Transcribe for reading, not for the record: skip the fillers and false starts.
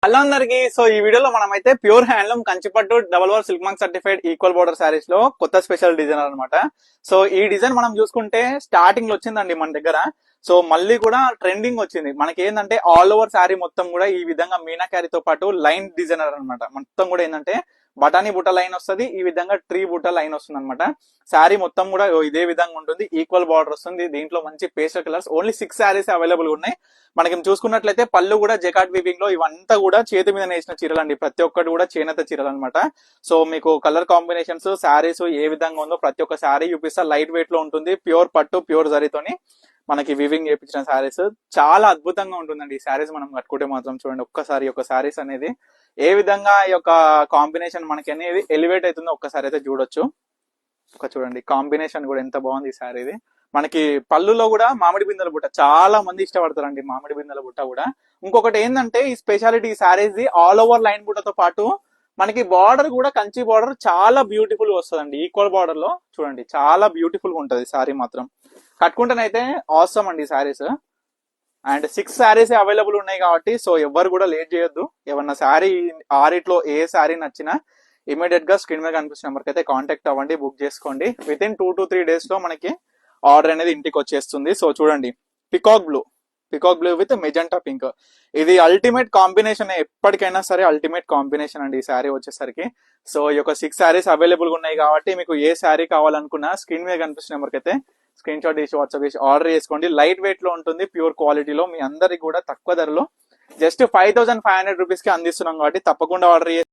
Hello అందరికి. So ఈ వీడియోలో మనమైతే ప్యూర్ హ్యాండ్లూమ్ కంచిపట్టు double over silk mark certified equal border saris లో కొత్త స్పెషల్ డిజైన్ అన్నమాట. సో ఈ డిజైన్ మనం చూసుకుంటే స్టార్టింగ్ లో వచ్చిందండి మన దగ్గర. సో మళ్ళీ కూడా ట్రెండింగ్ వచ్చింది. మనకి ఏంటంటే ఆల్ ఓవర్ శారీ మొత్తం కూడా ఈ విధంగా మీనాకారితో పాటు లైన్ డిజైనర్ అన్నమాట. మొత్తం కూడా ఏంటంటే బటానీ బుట్ట లైన్ వస్తుంది, ఈ విధంగా ట్రీ బుట్ట లైన్ వస్తుంది అనమాట. శారీ మొత్తం కూడా ఇదే విధంగా ఉంటుంది, ఈక్వల్ బార్డర్ వస్తుంది. దీంట్లో మంచి pastel colours only 6 saris available ఉన్నాయి. మనకి చూసుకున్నట్లయితే పళ్ళు కూడా జకాట్ వీవింగ్ లో, ఇవంతా కూడా చేతి మీద నేసిన చీరలు అండి. ప్రతి ఒక్కటి కూడా చేనేత చీరలు అనమాట. సో మీకు కలర్ కాంబినేషన్స్ శారీస్ ఏ విధంగా ఉందో ప్రతి ఒక్క శారీ చూపిస్తా. లైట్ వెయిట్ లో ఉంటుంది, ప్యూర్ పట్టు ప్యూర్ జరీతోని మనకి వివింగ్ చేయించిన శారీస్ చాలా అద్భుతంగా ఉంటుందండి. ఈ శారీస్ మనం కట్టుకుంటే మాత్రం చూడండి ఒక్కసారి ఒక శారీస్ అనేది ఏ విధంగా ఈ యొక్క కాంబినేషన్ మనకి అనేది ఎలివేట్ అవుతుందో ఒక్కసారి అయితే చూడొచ్చు. ఒక చూడండి కాంబినేషన్ కూడా ఎంత బాగుంది ఈ శారీది. మనకి పళ్ళులో కూడా మామిడి బిందెల బుట్ట చాలా మంది ఇష్టపడతారండి. మామిడి బిందెల బుట్ట కూడా ఇంకొకటి ఏంటంటే ఈ స్పెషాలిటీ ఈ శారీస్ ది ఆల్ ఓవర్ లైన్ బుట్టతో పాటు మనకి బార్డర్ కూడా కంచి బార్డర్ చాలా బ్యూటిఫుల్ గా వస్తుందండి. ఈక్వల్ బార్డర్ లో చూడండి చాలా బ్యూటిఫుల్ గా ఉంటది శారీ మాత్రం. కట్టుకుంటేనైతే ఆసమ్ అండి శారీస్. అండ్ 6 శారీస్ అవైలబుల్ ఉన్నాయి కాబట్టి సో ఎవరు కూడా లేట్ చేయొద్దు. ఏమన్నా శారీ ఆరిట్లో ఏ శారీ నచ్చినా ఇమీడియట్ గా స్క్రీన్ మీద కనిపిస్తున్న నెంబర్కి అయితే కాంటాక్ట్ అవ్వండి, బుక్ చేసుకోండి. విత్ ఇన్ 2 to 3 days లో మనకి ఆర్డర్ అనేది ఇంటికి వచ్చేస్తుంది. సో చూడండి peacock blue with magenta pink, ఇది అల్టిమేట్ కాంబినేషన్. ఎప్పటికైనా సరే అల్టిమేట్ కాంబినేషన్ అండి ఈ శారీ వచ్చేసరికి. సో ఈ యొక్క 6 శారీస్ అవైలబుల్ గా ఉన్నాయి కాబట్టి మీకు ఏ శారీ కావాలనుకున్నా స్క్రీన్ మీద కనిపిస్తున్న నెంబర్కి అయితే స్క్రీన్ షాట్ తీసి వాట్సాప్ చేసి ఆర్డర్ చేసుకోండి. లైట్ వెయిట్ లో ఉంటుంది, ప్యూర్ క్వాలిటీలో మీ అందరికి కూడా తక్కువ ధరలో జస్ట్ 5500 రూపీస్ కి అందిస్తున్నాం కాబట్టి తప్పకుండా ఆర్డర్